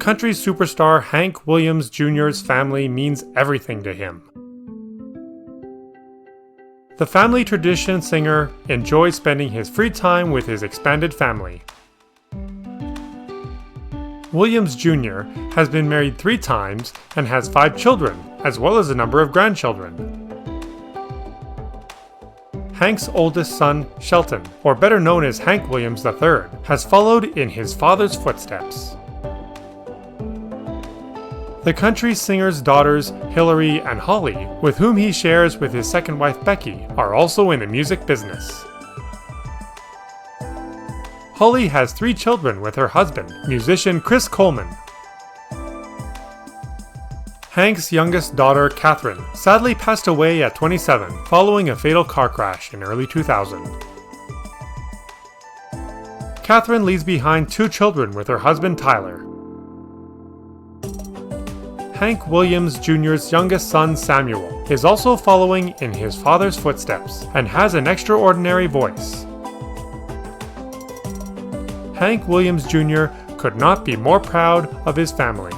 country superstar Hank Williams Jr.'s family means everything to him. The family tradition singer enjoys spending his free time with his expanded family. Williams Jr. has been married 3 times and has 5 children, as well as a number of grandchildren. Hank's oldest son, Shelton, or better known as Hank Williams III, has followed in his father's footsteps. The country singer's daughters, Hillary and Holly, with whom he shares with his second wife Becky, are also in the music business. Holly has 3 children with her husband, musician Chris Coleman. Hank's youngest daughter, Catherine, sadly passed away at 27 following a fatal car crash in early 2000. Catherine leaves behind 2 children with her husband Tyler. Hank Williams Jr.'s youngest son, Samuel, is also following in his father's footsteps and has an extraordinary voice. Hank Williams Jr. could not be more proud of his family.